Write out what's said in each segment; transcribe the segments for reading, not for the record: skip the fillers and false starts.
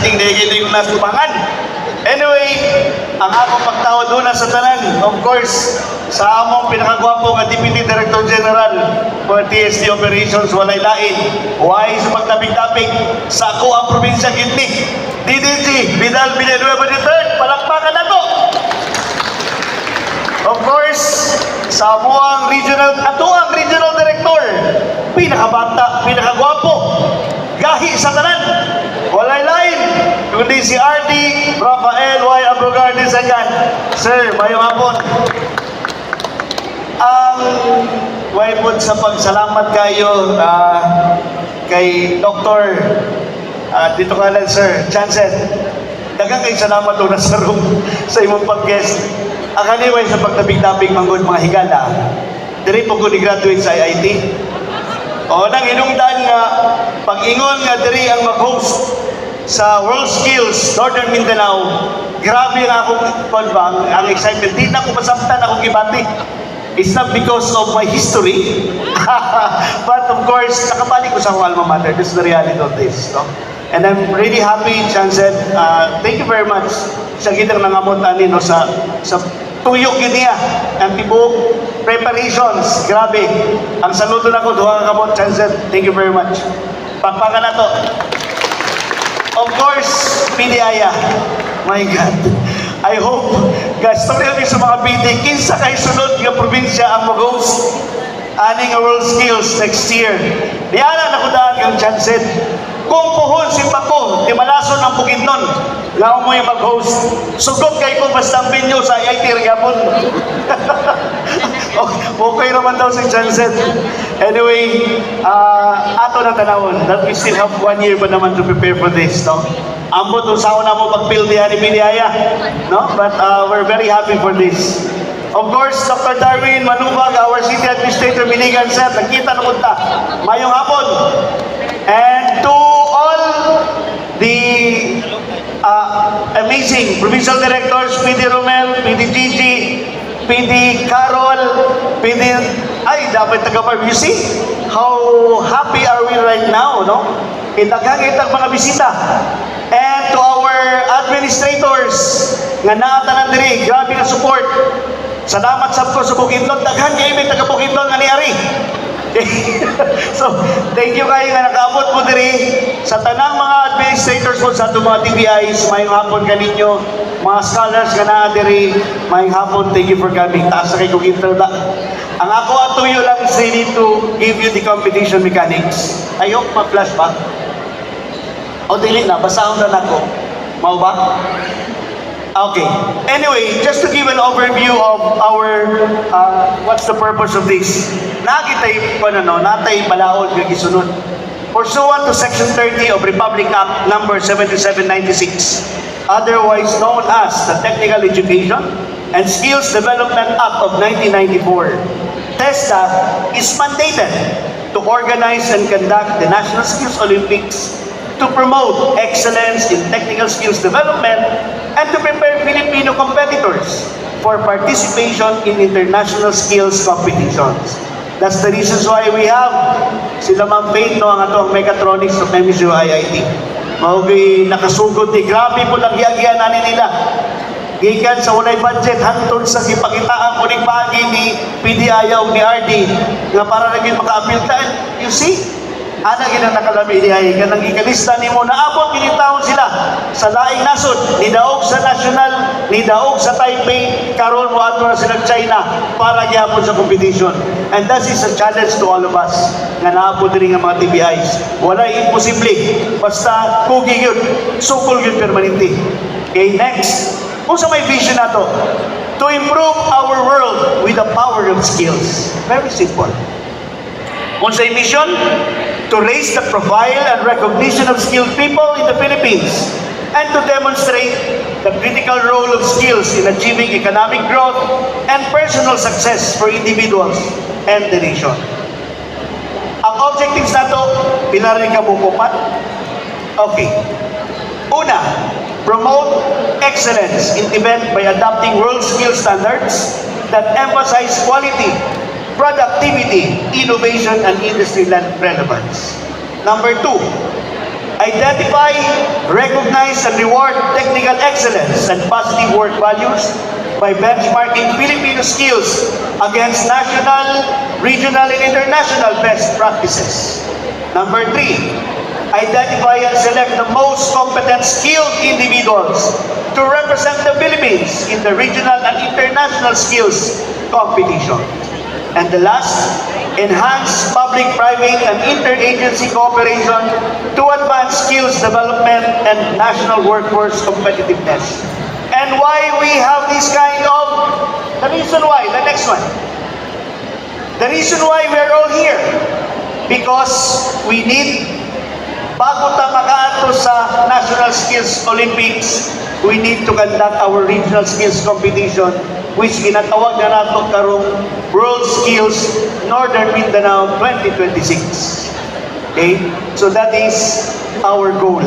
dating dahil yung nas tubangan. Anyway, ang akong pagtawad una sa tanan, of course, sa among pinakagwapo nga Deputy Director General for TSD Operations, walay lain. Why sa pagtapig-tapig sa ako ang probinsya Gitnik. DDG, Vidal Villanueva III, palakpakan na to! Of course, sa amuang ang regional director, pinakabata, pinakagwapo, gahi sa tanan, walay lain, kundi si RD Rafael Y. Abrogarde Sagan. Sir, mayong hapon. Ang way po sa pagsalamat kayo kay Dr. Dito ka lang, Sir, Chancet. Dagang kayo salamat una sa room sa imong pag-guest. Ang kaniway sa pagtabig-tabig manggod mga higala, diri po ko ni-graduate sa IIT. O nang hinungdan nga, pag-ingon nga diri ang mag-host sa World Skills Northern Mindanao, grabe ang akong konbang, ang excitement. Di na ko masabtan akong gibati. It's not because of my history, but of course, nakabalik ko sa akong alma mater. This is the reality of this. No? And I'm really happy, Chancet. Thank you very much sa gitang nangamot ani no sa tuyok yun niya. Ang tibok preparations, grabe. Ang saludo na ko, duha ka kamot, Chancet. Thank you very much. Pagpakan na to. Of course, PDIA. My God. I hope, guys, story sa mga PD, kinsa kay sunod nga probinsya ang mag-host aning World Skills next year. Diyan na ko daan kang Chancet. Kung puhon si Paco, di malason ang Bukidnon, lao mo yung mag-host. Sugod kay ko basta ang venue sa IIT Rigapon. Okay naman daw si Chancet. Anyway, ato na tanawon that we still have 1 year pa naman to prepare for this, no? Ambot usaw na mo pag-build diyan ni Piliaya, no? But we're very happy for this. Of course, Dr. Darwin Manubag, our City Administrator, Minigan, sir, nakita na punta. Mayong hapon. And to all the amazing provincial directors, PD Romel, PD Gigi, PD Carol, PD... Ay, dapat taga-farm. You see how happy are we right now, no? Itagangit ang mga bisita. And to our administrators, nga naatanan diri, grabe na support. Salamat sa ko sa Bukidnon. Daghan kayo may taga-Bukidnon nga ni Ari. So, thank you kayo nga nakaabot mo diri sa tanang mga administrators mo sa itong mga TBIs. Mayong hapon kaninyo, mga scholars nga na diri. Mayong hapon, thank you for coming. Taas na kayo kong interda. Ang ako at tuyo lang is ready to give you the competition mechanics. I hope ma-flash ba? O dili na, basahon na ako. Mau ba? Okay. Anyway, just to give an overview of our, what's the purpose of this? Nakitay pa na no, natay balaod ng isunod. Pursuant to Section 30 of Republic Act Number 7796, otherwise known as the Technical Education and Skills Development Act of 1994, TESDA is mandated to organize and conduct the National Skills Olympics to promote excellence in technical skills development and to prepare Filipino competitors for participation in international skills competitions. That's the reasons why we have sila Ma'am Faith, no, ang atong mechatronics of MSU IIT. Maugi nakasugod ni grabe po lang giagyan ani nila. Gikan sa walay budget hantod sa gipakitaan kuning pagi ni PDI o ni RD nga para naging maka-appeal ta. You see? Ana ginang nakalami diay kanang ikalista nimo naabot kini taon sila sa laing nasod ni daog sa national ni daog sa Taipei karon mo adto sila China para gyapon sa competition, and that is a challenge to all of us nga naabot diri nga mga TBIs. Wala imposible basta kugi gyud sukol gyud permanente. Okay, next, kung sa may vision nato to improve our world with the power of skills. Very simple. Kung sa mission, to raise the profile and recognition of skilled people in the Philippines and to demonstrate the critical role of skills in achieving economic growth and personal success for individuals and the nation. Ang objectives na ito, pinarinig ka bukupat. Okay. Una, promote excellence in Tibet by adopting world skill standards that emphasize quality, productivity, innovation, and industry relevance. Number two, Identify, recognize, and reward technical excellence and positive work values by benchmarking Filipino skills against national, regional, and international best practices. Number 3, identify and select the most competent, skilled individuals to represent the Philippines in the regional and international skills competition. And the last, enhance public-private and interagency cooperation to advance skills development and national workforce competitiveness. And why we have this kind of, the reason why, the next one. The reason why we're all here, because we need, bago tayo makaato sa National Skills Olympics, we need to conduct our regional skills competition, which ginatawag na nato karong World Skills Northern Mindanao 2026. Okay? So that is our goal.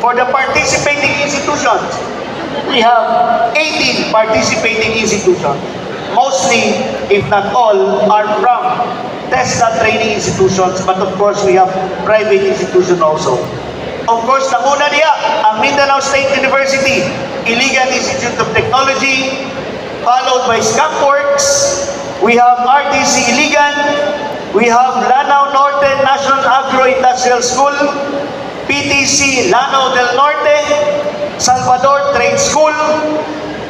For the participating institutions, we have 18 participating institutions. Mostly, if not all, are from TESDA training institutions, but of course, we have private institutions also. Of course, namuna niya ang Mindanao State University, Iligan Institute of Technology, followed by SCAPWorks. We have RTC Iligan. We have Lanao Norte National Agro-Industrial School, PTC Lanao del Norte, Salvador Trade School,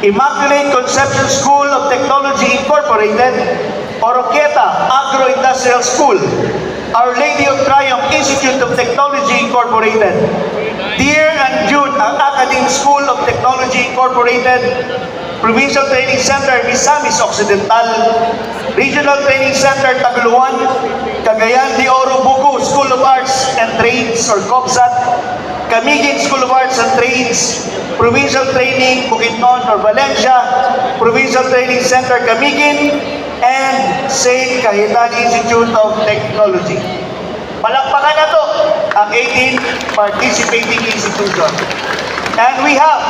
Immaculate Conception School of Technology Incorporated, Oroquieta Agro-Industrial School, Our Lady of Triumph Institute of Technology Incorporated, Dear and Jude Academy School of Technology Incorporated, Provincial Training Center Misamis Occidental, Regional Training Center Taguluan, Cagayan de Oro Buku School of Arts and Trades or COPSAT, Camiguin School of Arts and Trades, Provincial Training Bukidnon or Valencia, Provincial Training Center Camiguin, and St. Cayetan Institute of Technology. Palakpakan na to ang 18 participating institutions. And we have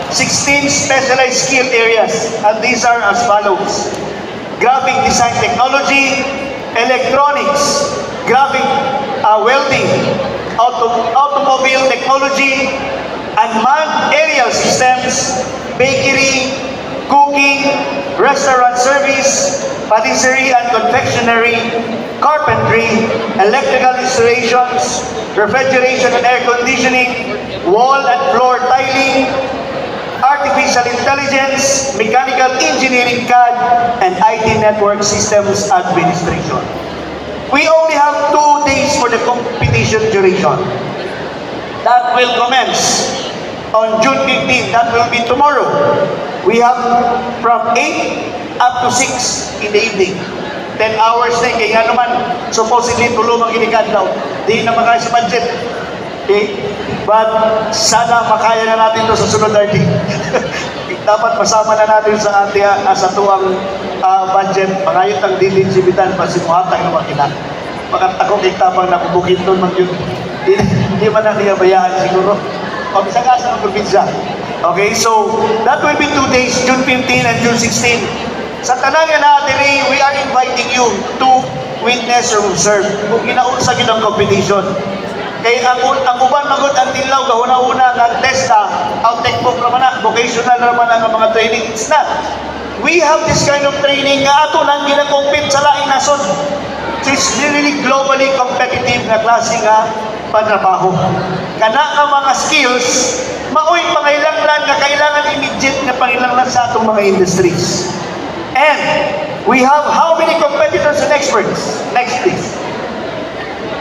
16 specialized skill areas, and these are as follows: graphic design technology, electronics, graphic welding, automobile technology, unmanned aerial systems, bakery, cooking, restaurant service, patisserie and confectionery, carpentry, electrical installations, refrigeration and air conditioning, wall and floor tiling, artificial intelligence, mechanical engineering CAD, and IT network systems administration. We only have 2 days for the competition duration. That will commence on June 15. That will be tomorrow. We have from 8 up to 6 in the evening. 10 hours na kaya nga naman, supposedly tulungan inikan daw. Di na makaya sa budget. Okay? But sana makaya na natin ito sa sunod RD. Dapat masama na natin sa sa tuwang budget. Pangayot ang dilinsibitan pa si Muhatang na makina. Pagkatakong iktabang na kubukit doon mag yun. Di man na niyabayaan siguro. O bisang asa ng probinsya. Okay, so that will be 2 days, June 15 and June 16. Sa tanang na natin, we are inviting you to witness or observe kung ginaunsa yun ang competition. Kaya ang uban magod ang tilaw, kahuna-una ng TESDA, ang techbook naman na, vocational naman ang mga training. It's not. We have this kind of training nga ato nang ginakompete sa laing nason. So it's really globally competitive na klase nga panrabaho. Kana ang mga skills, maoy pangailangan nga kailangan immediate nga pangailangan sa atong mga industries. And we have how many competitors and experts? Next please.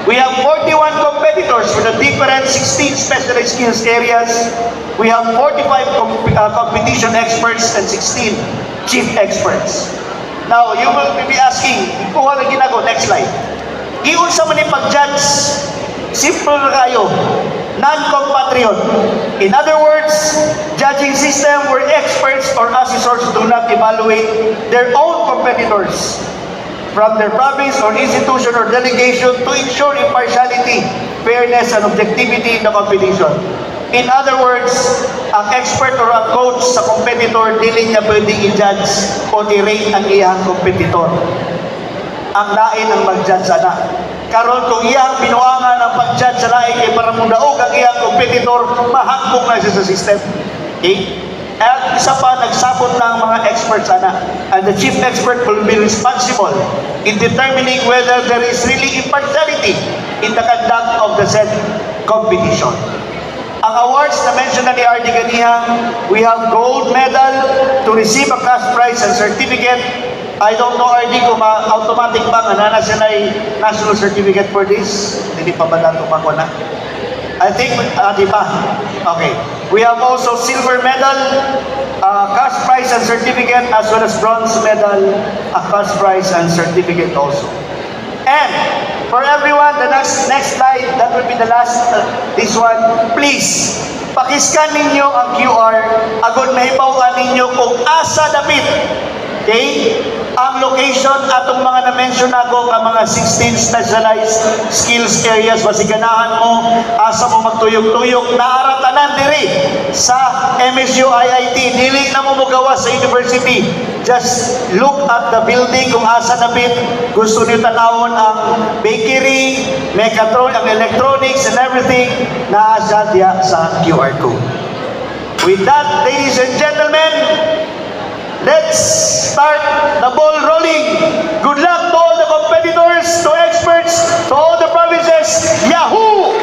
We have 41 competitors for the different 16 specialized skills areas. We have 45 competition experts and 16 chief experts. Now, you will be asking, kuha na ginagawa, next slide. Giun sa mani pag-judge, simple na kayo, non-compatriot. In other words, judging system where experts or assessors do not evaluate their own competitors from their province or institution or delegation to ensure impartiality, fairness, and objectivity in the competition. In other words, ang expert or ang coach sa competitor dili niya pwedeng i-judge o i-rate ang iyang competitor. Ang lain ang mag-judge ana. karon kung iyang binuangan ang pag-judge sa laing kay para mudaog ang iyang competitor, mahangkok na siya sa system. Okay? At isa pa, nagsabot ng mga experts ana. And the chief expert will be responsible in determining whether there is really impartiality in the conduct of the said competition. Ang awards na mention na ni RD Ganihang, we have gold medal to receive a cash prize and certificate. I don't know, RD, kung automatic ba nga na siya na national certificate for this. Hindi pa ba nato na? I think, di pa. Okay. We have also silver medal, cash prize and certificate, as well as bronze medal, a cash prize and certificate also. And for everyone, the next slide, that will be the last, this one. Please, pakiscan ninyo ang QR, agad mahibawan ninyo kung asa dapit. Okay? Ang location atong mga na-mention ako ang mga 16 specialized skills areas, basiganahan mo, asa mo magtuyok-tuyok, naaratanan diri sa MSU IIT. Dili na mo magawa sa university. Just look at the building kung asa dapit. Gusto niyo tanawon ang bakery, mechatronics, ang electronics and everything na asa diya sa QR code. With that, ladies and gentlemen, let's start the ball rolling. Good luck to all the competitors, to experts, to all the provinces. Yahoo!